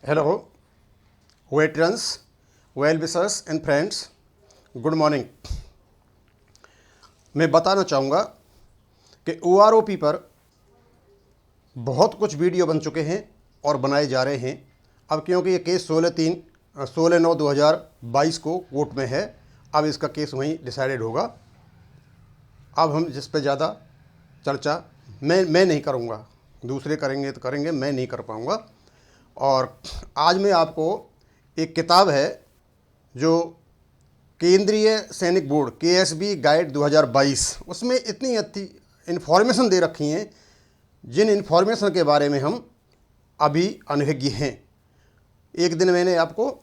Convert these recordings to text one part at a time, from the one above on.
Hello, veterans, well-wishers and friends. Good morning. मैं बताना चाहूँगा कि OROP पर बहुत कुछ वीडियो बन चुके हैं और बनाए जा रहे हैं। अब क्योंकि ये केस 16/9/2022 को कोर्ट में है, अब इसका केस वहीं डिसाइडेड होगा। अब हम जिस पे ज़्यादा चर्चा मैं नहीं करूँगा, दूसरे करेंगे तो करेंगे, मैं नहीं कर पाऊँगा। और आज मैं आपको एक किताब है जो केंद्रीय सैनिक बोर्ड KSB गाइड 2022, उसमें इतनी अच्छी इन्फॉर्मेशन दे रखी हैं जिन इन्फॉर्मेशन के बारे में हम अभी अनभिज्ञ हैं। एक दिन मैंने आपको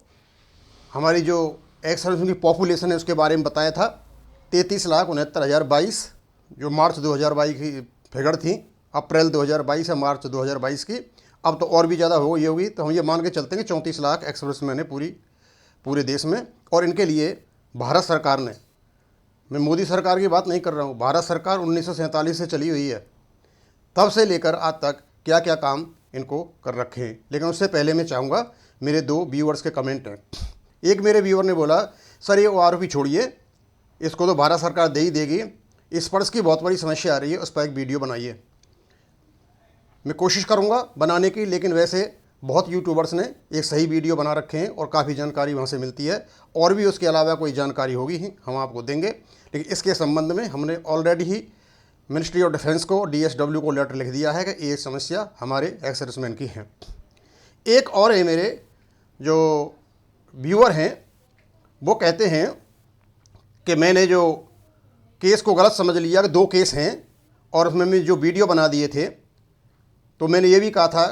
हमारी जो एक्स सर्विस की पॉपुलेशन है उसके बारे में बताया था, 33,69,022 जो मार्च 2022 की फिगर थी, अप्रैल 2022 या मार्च 2022 की। अब तो और भी ज़्यादा हो गई होगी, तो हम ये मान के चलते हैं कि 34 लाख एक्स सर्विसमैन है पूरे देश में। और इनके लिए भारत सरकार ने, मैं मोदी सरकार की बात नहीं कर रहा हूँ, भारत सरकार 1947 से चली हुई है, तब से लेकर आज तक क्या क्या काम इनको कर रखे हैं। लेकिन उससे पहले मैं चाहूँगा, मेरे दो व्यूअर्स के कमेंट हैं। एक मेरे व्यूअर ने बोला, सर ये OROP छोड़िए, इसको तो भारत सरकार दे ही देगी, स्पर्श की बहुत बड़ी समस्या आ रही है, उस पर एक वीडियो बनाइए। मैं कोशिश करूँगा बनाने की, लेकिन वैसे बहुत यूट्यूबर्स ने एक सही वीडियो बना रखे हैं और काफ़ी जानकारी वहाँ से मिलती है। और भी उसके अलावा कोई जानकारी होगी ही हम आपको देंगे, लेकिन इसके संबंध में हमने already he ministry of defence को, DSW को लेटर लिख दिया है कि ये समस्या हमारे एक्स सर्विसमैन की है। एक और है, मेरे जो व्यूअर हैं वो कहते हैं कि मैंने जो केस को गलत समझ लिया कि 2 केस हैं और उसमें मैं जो वीडियो बना दिए थे, तो मैंने ये भी कहा था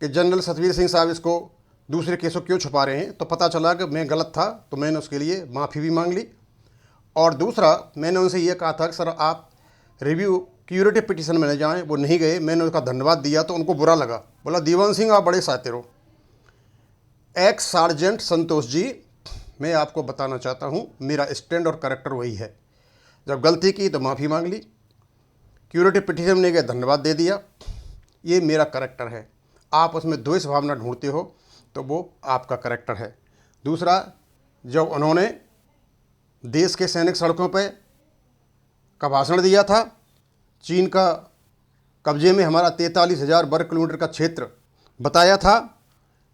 कि जनरल सतवीर सिंह साहब इसको दूसरे केसों क्यों छुपा रहे हैं। तो पता चला कि मैं गलत था, तो मैंने उसके लिए माफ़ी भी मांग ली। और दूसरा, मैंने उनसे ये कहा था कि सर आप रिव्यू क्यूरेटिव पिटीशन में जाएं, वो नहीं गए। मैंने उनका धन्यवाद दिया तो उनको बुरा लगा, बोला दीवान सिंह आप बड़े सातिर हो। एक्स सार्जेंट संतोष जी, मैं आपको बताना चाहता हूँ, मेरा स्टैंड और करेक्टर वही है। जब गलती की तो माफ़ी मांग ली, क्यूरेटिव पिटीशन में गए धन्यवाद दे दिया, ये मेरा करेक्टर है। आप उसमें द्वेष भावना ढूंढते हो तो वो आपका करेक्टर है। दूसरा, जब उन्होंने देश के सैनिक सड़कों पे का भाषण दिया था, चीन का कब्जे में हमारा 43,000 वर्ग किलोमीटर का क्षेत्र बताया था,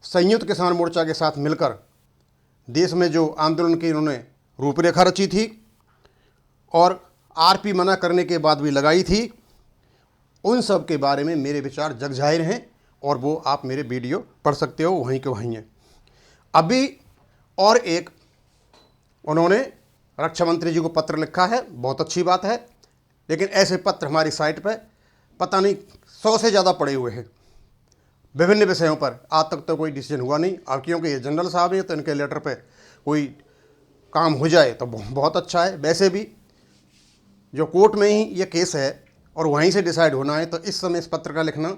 संयुक्त किसान मोर्चा के साथ मिलकर देश में जो आंदोलन की उन्होंने रूपरेखा रची थी और RP मना करने के बाद भी लगाई थी, उन सब के बारे में मेरे विचार जग जाहिर हैं और वो आप मेरे वीडियो पढ़ सकते हो, वहीं के वहीं हैं। अभी और एक उन्होंने रक्षा मंत्री जी को पत्र लिखा है, बहुत अच्छी बात है, लेकिन ऐसे पत्र हमारी साइट पर पता नहीं 100 से ज़्यादा पड़े हुए हैं विभिन्न विषयों पर। आज तक तो कोई डिसीजन हुआ नहीं। अब क्योंकि ये जनरल साहब हैं तो इनके लेटर पे कोई काम हो जाए तो बहुत अच्छा है। वैसे भी जो कोर्ट में ही ये केस है और वहीं से डिसाइड होना है, तो इस समय इस पत्र का लिखना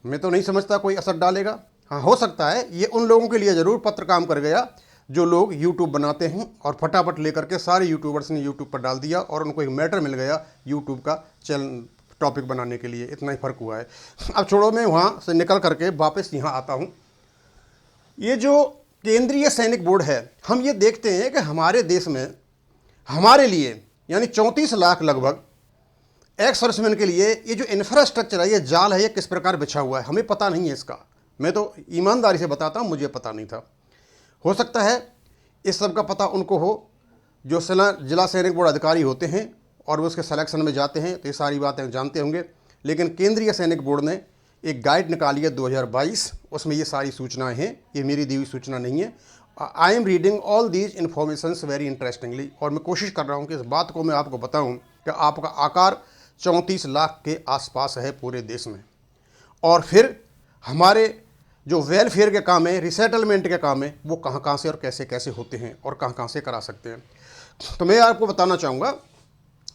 मैं तो नहीं समझता कोई असर डालेगा। हाँ, हो सकता है ये उन लोगों के लिए ज़रूर पत्र काम कर गया जो लोग यूट्यूब बनाते हैं और फटाफट लेकर के सारे यूट्यूबर्स ने यूट्यूब पर डाल दिया और उनको एक मैटर मिल गया यूट्यूब का चैनल टॉपिक बनाने के लिए। इतना ही फ़र्क हुआ है। अब छोड़ो, मैं वहाँ से निकल करके वापस यहाँ आता हूँ। ये जो केंद्रीय सैनिक बोर्ड है, हम ये देखते हैं कि हमारे देश में हमारे लिए यानी 34 लाख लगभग एक्स सर्विसमैन के लिए ये जो इंफ्रास्ट्रक्चर है, ये जाल है, ये किस प्रकार बिछा हुआ है, हमें पता नहीं है इसका। मैं तो ईमानदारी से बताता हूँ, मुझे पता नहीं था। हो सकता है इस सब का पता उनको हो जो जिला सैनिक बोर्ड अधिकारी होते हैं और वो उसके सिलेक्शन में जाते हैं, तो ये सारी बातें जानते होंगे। लेकिन केंद्रीय सैनिक बोर्ड ने एक गाइड निकाली है 2022, उसमें ये सारी सूचनाएँ हैं। ये मेरी दी हुई सूचना नहीं है। I am reading all these informations very interestingly, और मैं कोशिश कर रहा हूँ कि इस बात को मैं आपको बताऊँ कि आपका आकार 34 लाख के आसपास है पूरे देश में। और फिर हमारे जो वेलफेयर के काम है, रिसेटलमेंट के काम है, वो कहाँ कहाँ से और कैसे कैसे होते हैं और कहाँ कहाँ से करा सकते हैं। तो मैं आपको बताना चाहूँगा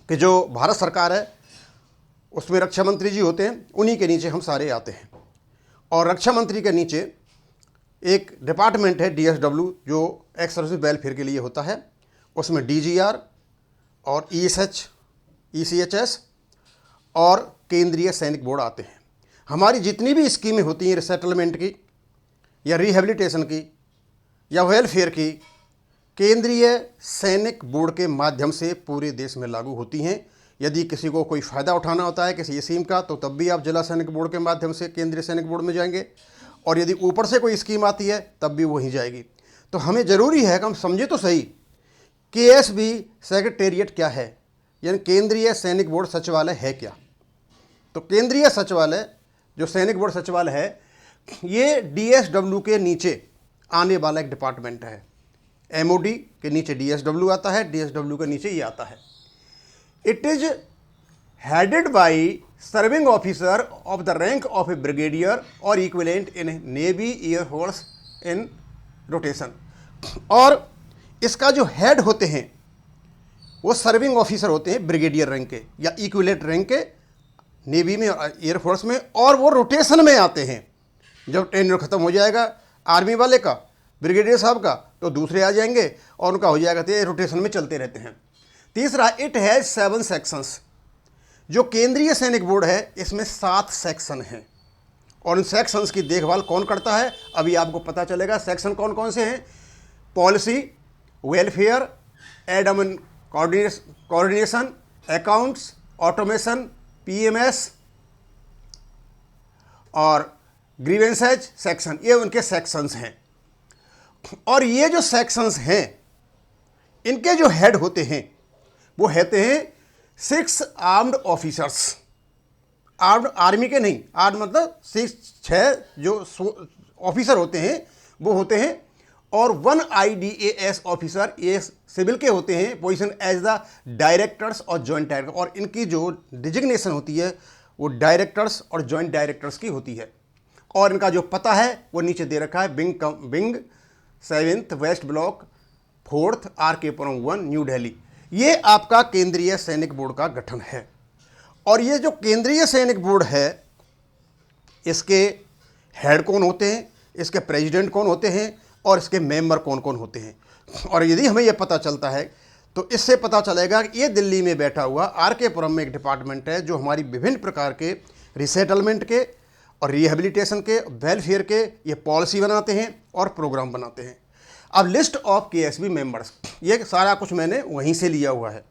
कि जो भारत सरकार है उसमें रक्षा मंत्री जी होते हैं, उन्हीं के नीचे हम सारे आते हैं। और रक्षा मंत्री के नीचे एक डिपार्टमेंट है DSW जो एक्स सर्विस वेलफेयर के लिए होता है। उसमें DGR और ECHS और केंद्रीय सैनिक बोर्ड आते हैं। हमारी जितनी भी स्कीमें होती हैं रिसेटलमेंट की, या रिहेबिलिटेशन की या वेलफेयर की केंद्रीय सैनिक बोर्ड के माध्यम से पूरे देश में लागू होती हैं। यदि किसी को कोई फ़ायदा उठाना होता है किसी स्कीम का, तो तब भी आप जिला सैनिक बोर्ड के माध्यम से केंद्रीय सैनिक बोर्ड में जाएंगे, और यदि ऊपर से कोई स्कीम आती है तब भी वहीं जाएगी। तो हमें ज़रूरी है कि हम समझे तो सही, KSB सेक्रेटेरिएट क्या है, यानी केंद्रीय सैनिक बोर्ड सचिवालय है क्या। तो केंद्रीय सचिवालय जो सैनिक बोर्ड सचिवालय है, ये DSW के नीचे आने वाला एक डिपार्टमेंट है। MOD के नीचे DSW आता है, DSW के नीचे ये आता है। It is headed by serving officer of the rank of a brigadier और equivalent in navy air force in rotation. और इसका जो हेड होते हैं वो सर्विंग ऑफिसर होते हैं ब्रिगेडियर रैंक के या इक्विवेलेंट रैंक के नेवी में और एयरफोर्स में, और वो रोटेशन में आते हैं। जब टेन्योर ख़त्म हो जाएगा आर्मी वाले का, ब्रिगेडियर साहब का, तो दूसरे आ जाएंगे और उनका हो जाएगा, तो ये रोटेशन में चलते रहते हैं। तीसरा, इट हैज़ 7 सेक्शंस। जो केंद्रीय सैनिक बोर्ड है इसमें 7 सेक्शन हैं, और उन सेक्शंस की देखभाल कौन करता है अभी आपको पता चलेगा। सेक्शन कौन कौन से हैं? Policy, welfare, admin coordination, accounts, automation, PMS और ग्रीवेंसेज सेक्शन, ये उनके सेक्शंस हैं। और ये जो सेक्शंस हैं इनके जो हेड होते हैं वो होते हैं 6 आर्म्ड ऑफिसर्स। आर्म्ड आर्मी के नहीं, आर्म मतलब 6 जो ऑफिसर होते हैं वो होते हैं, और 1 IDAS ऑफिसर, ये सिविल के होते हैं, पोजीशन एज द डायरेक्टर्स और जॉइंट डायरेक्टर, और इनकी जो डिजिग्नेशन होती है वो डायरेक्टर्स और जॉइंट डायरेक्टर्स की होती है। और इनका जो पता है वो नीचे दे रखा है, wing 7th west block 4th RK Puram 1 New Delhi. ये आपका केंद्रीय सैनिक बोर्ड का गठन है। और ये जो केंद्रीय सैनिक बोर्ड है इसके हेड कौन होते हैं, इसके प्रेसिडेंट कौन होते हैं, और इसके मेंबर कौन कौन होते हैं। और यदि हमें यह पता चलता है तो इससे पता चलेगा कि ये दिल्ली में बैठा हुआ RK पुरम में एक डिपार्टमेंट है जो हमारी विभिन्न प्रकार के रिसेटलमेंट के और रिहेबिलिटेशन के, वेलफेयर के ये पॉलिसी बनाते हैं और प्रोग्राम बनाते हैं। अब लिस्ट ऑफ KSB मेंबर्स, ये सारा कुछ मैंने वहीं से लिया हुआ है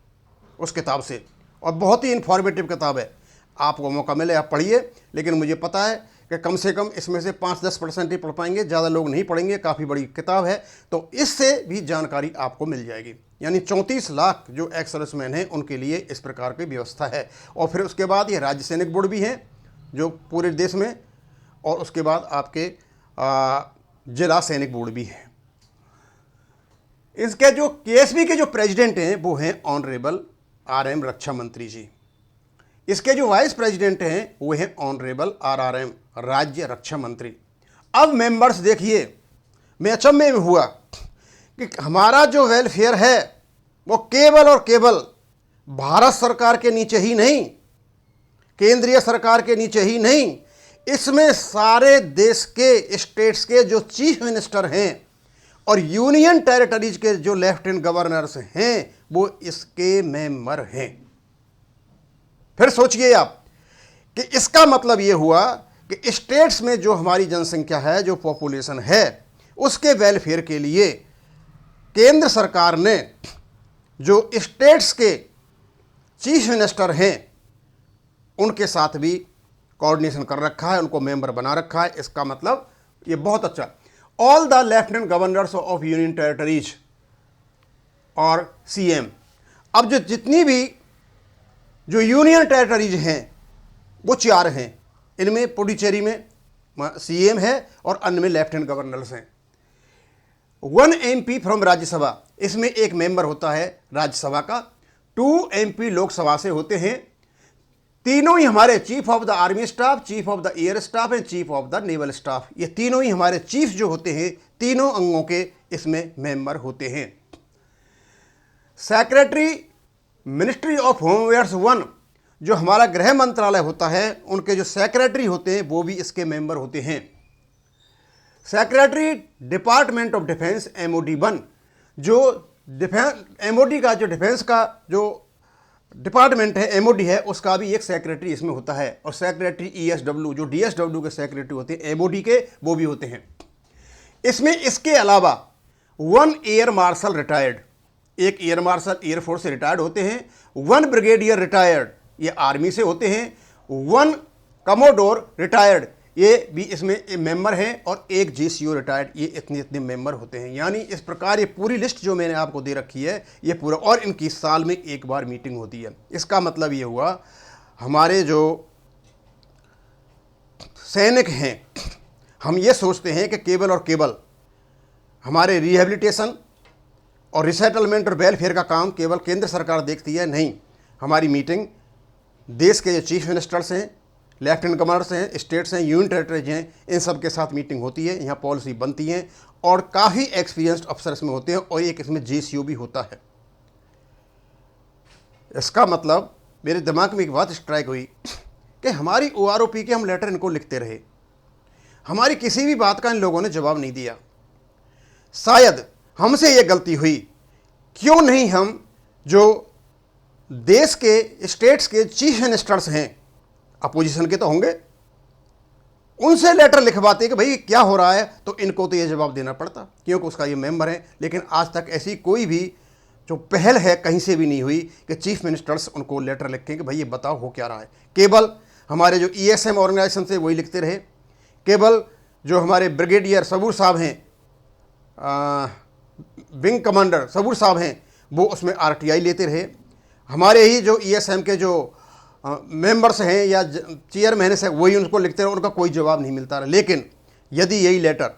उस किताब से, और बहुत ही इन्फॉर्मेटिव किताब है। आपको मौका मिले आप पढ़िए, लेकिन मुझे पता है कि कम से कम इसमें से 5-10% ही पढ़ पाएंगे, ज़्यादा लोग नहीं पढ़ेंगे, काफ़ी बड़ी किताब है, तो इससे भी जानकारी आपको मिल जाएगी। यानी 34 लाख जो एक्स सर्विसमैन हैं उनके लिए इस प्रकार की व्यवस्था है। और फिर उसके बाद ये राज्य सैनिक बोर्ड भी हैं जो पूरे देश में, और उसके बाद आपके जिला सैनिक बोर्ड भी हैं। इसके जो KSB के जो प्रेसिडेंट हैं वो हैं ऑनरेबल RM रक्षा मंत्री जी। इसके जो वाइस प्रेसिडेंट हैं वो हैं ऑनरेबल RRM राज्य रक्षा मंत्री। अब मेंबर्स देखिए, मैं अचंभे में हुआ कि हमारा जो वेलफेयर है वो केवल और केवल भारत सरकार के नीचे ही नहीं, केंद्रीय सरकार के नीचे ही नहीं, इसमें सारे देश के स्टेट्स के जो चीफ मिनिस्टर हैं और यूनियन टेरिटरीज के जो लेफ्टिनेंट गवर्नर्स हैं वो इसके मेंबर हैं। फिर सोचिए आप कि इसका मतलब ये हुआ कि स्टेट्स में जो हमारी जनसंख्या है, जो पॉपुलेशन है, उसके वेलफेयर के लिए केंद्र सरकार ने जो स्टेट्स के चीफ मिनिस्टर हैं उनके साथ भी कोऑर्डिनेशन कर रखा है, उनको मेंबर बना रखा है। इसका मतलब ये बहुत अच्छा। All the lieutenant governors of union territories और CM, अब जो जितनी भी जो यूनियन टेरिटरीज हैं वो 4 हैं। इनमें पुडुचेरी में CM है और अन्य में लेफ्टिनेंट गवर्नर्स हैं। 1 MP फ्रॉम राज्यसभा, इसमें एक मेंबर होता है राज्यसभा का। 2 MP लोकसभा से होते हैं। तीनों ही हमारे chief of the army staff, chief of the air staff and chief of the naval staff, ये तीनों ही हमारे चीफ जो होते हैं तीनों अंगों के इसमें मेंबर होते हैं। Secretary ministry of home affairs 1, जो हमारा गृह मंत्रालय होता है, उनके जो सेक्रेटरी होते हैं वो भी इसके मेंबर होते हैं। Secretary department of defence MOD 1, जो MOD का जो डिफेंस का जो डिपार्टमेंट है, MOD है, उसका भी एक सेक्रेटरी इसमें होता है। और सेक्रेटरी ESW, जो DSW के सेक्रेटरी होते हैं MOD के, वो भी होते हैं। इसमें इसके अलावा 1 एयर मार्शल रिटायर्ड, एक एयर मार्शल एयरफोर्स से रिटायर्ड होते हैं, 1 ब्रिगेडियर रिटायर्ड ये आर्मी से होते हैं, 1 कमोडोर रिटायर्ड ये भी इसमें मेंबर हैं, और 1 GCO रिटायर्ड, ये इतने इतने मेंबर होते हैं। यानी इस प्रकार ये पूरी लिस्ट जो मैंने आपको दे रखी है ये पूरा, और इनकी साल में एक बार मीटिंग होती है। इसका मतलब ये हुआ हमारे जो सैनिक हैं, हम ये सोचते हैं कि केवल और केवल हमारे रिहेबिलिटेशन और रिसेटलमेंट और वेलफेयर का काम केवल केंद्र सरकार देखती है, नहीं। हमारी मीटिंग देश के जो चीफ मिनिस्टर्स हैं, लेफ्टिनेंट गवर्नर्स हैं, स्टेट्स हैं, यूनियन टेरिटरीज हैं, इन सब के साथ मीटिंग होती है, यहाँ पॉलिसी बनती है, और काफ़ी एक्सपीरियंस्ड अफसर इसमें होते हैं, और एक इसमें GCO भी होता है। इसका मतलब मेरे दिमाग में एक बात स्ट्राइक हुई कि हमारी OROP के हम लेटर इनको लिखते रहे, हमारी किसी भी बात का इन लोगों ने जवाब नहीं दिया। शायद हमसे ये गलती हुई, क्यों नहीं हम जो देश के स्टेट्स के चीफ मिनिस्टर्स हैं, अपोजिशन के तो होंगे, उनसे लेटर लिखवाते कि भाई क्या हो रहा है, तो इनको तो ये जवाब देना पड़ता, क्योंकि उसका ये मेंबर है। लेकिन आज तक ऐसी कोई भी जो पहल है कहीं से भी नहीं हुई कि चीफ मिनिस्टर्स उनको लेटर लिखें कि भाई ये बताओ हो क्या रहा है। केवल हमारे जो ESM ऑर्गेनाइजेशन से वही लिखते रहे, केवल जो हमारे ब्रिगेडियर सबूर साहब हैं, विंग कमांडर सबूर साहब हैं, वो उसमें RTI लेते रहे। हमारे ही जो ESM के जो मेंबर्स हैं या चेयरमैन हैं वही उनको लिखते रहे, उनका कोई जवाब नहीं मिलता रहा। लेकिन यदि यही लेटर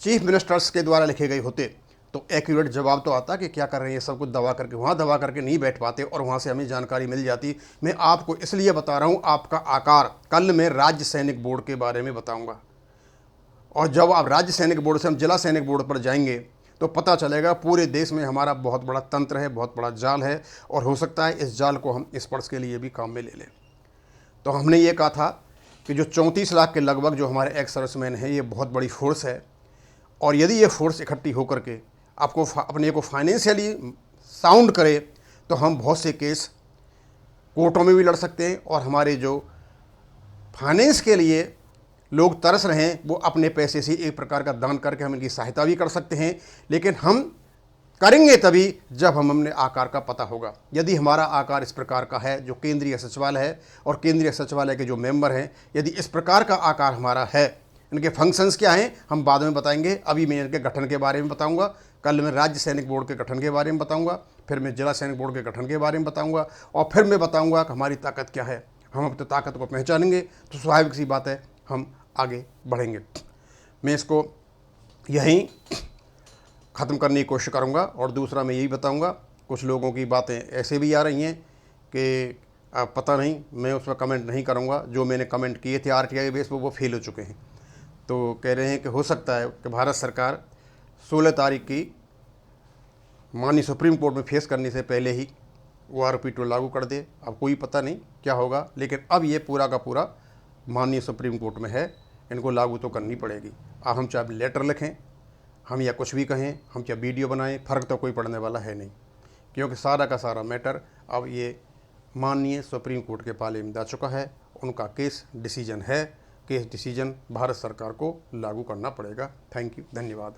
चीफ मिनिस्टर्स के द्वारा लिखे गए होते तो एक्यूरेट जवाब तो आता कि क्या कर रहे हैं, ये सब कुछ दबा करके वहाँ दबा करके नहीं बैठ पाते, और वहाँ से हमें जानकारी मिल जाती। मैं आपको इसलिए बता रहा हूँ आपका आकार, कल मैं राज्य सैनिक बोर्ड के बारे में बताऊँगा, और जब आप राज्य सैनिक बोर्ड से हम जिला सैनिक बोर्ड पर जाएंगे तो पता चलेगा पूरे देश में हमारा बहुत बड़ा तंत्र है, बहुत बड़ा जाल है, और हो सकता है इस जाल को हम स्पर्श के लिए भी काम में ले लें। तो हमने ये कहा था कि जो 34 लाख के लगभग जो हमारे एक्स सर्विसमैन हैं, ये बहुत बड़ी फोर्स है, और यदि ये फोर्स इकट्ठी होकर के आपको अपने को फाइनेंशियली साउंड करे तो हम बहुत से केस कोर्टों में भी लड़ सकते हैं, और हमारे जो फाइनेंस के लिए लोग तरस रहे हैं वो अपने पैसे से एक प्रकार का दान करके हम इनकी सहायता भी कर सकते हैं। लेकिन हम करेंगे तभी जब हम अपने आकार का पता होगा। यदि हमारा आकार इस प्रकार का है, जो केंद्रीय सचिवालय है और केंद्रीय सचिवालय के जो मेंबर हैं, यदि इस प्रकार का आकार हमारा है, इनके फंक्शंस क्या हैं हम बाद में बताएंगे। अभी मैं इनके गठन के बारे में बताऊंगा, कल मैं राज्य सैनिक बोर्ड के गठन के बारे में बताऊंगा, फिर मैं जिला सैनिक बोर्ड के गठन के बारे में बताऊंगा, और फिर मैं बताऊंगा कि हमारी ताकत क्या है। हम अपनी ताकत को पहचानेंगे तो स्वाभाविक सी बात है हम आगे बढ़ेंगे। मैं इसको यहीं ख़त्म करने की कोशिश करूँगा, और दूसरा मैं यही बताऊँगा, कुछ लोगों की बातें ऐसे भी आ रही हैं कि पता नहीं, मैं उस पर कमेंट नहीं करूँगा। जो मैंने कमेंट किए थे RTI बेस पर वो फेल हो चुके हैं, तो कह रहे हैं कि हो सकता है कि भारत सरकार 16 तारीख की माननीय सुप्रीम कोर्ट में फेस करने से पहले ही OROP 2 लागू कर दे। अब कोई पता नहीं क्या होगा, लेकिन अब ये पूरा का पूरा माननीय सुप्रीम कोर्ट में है, इनको लागू तो करनी पड़ेगी। अब हम चाहे लेटर लिखें, हम या कुछ भी कहें, हम चाहे वीडियो बनाएं, फ़र्क तो कोई पड़ने वाला है नहीं, क्योंकि सारा का सारा मैटर अब ये माननीय सुप्रीम कोर्ट के पाले में जा चुका है। उनका केस डिसीजन है, केस डिसीजन भारत सरकार को लागू करना पड़ेगा। थैंक यू, धन्यवाद।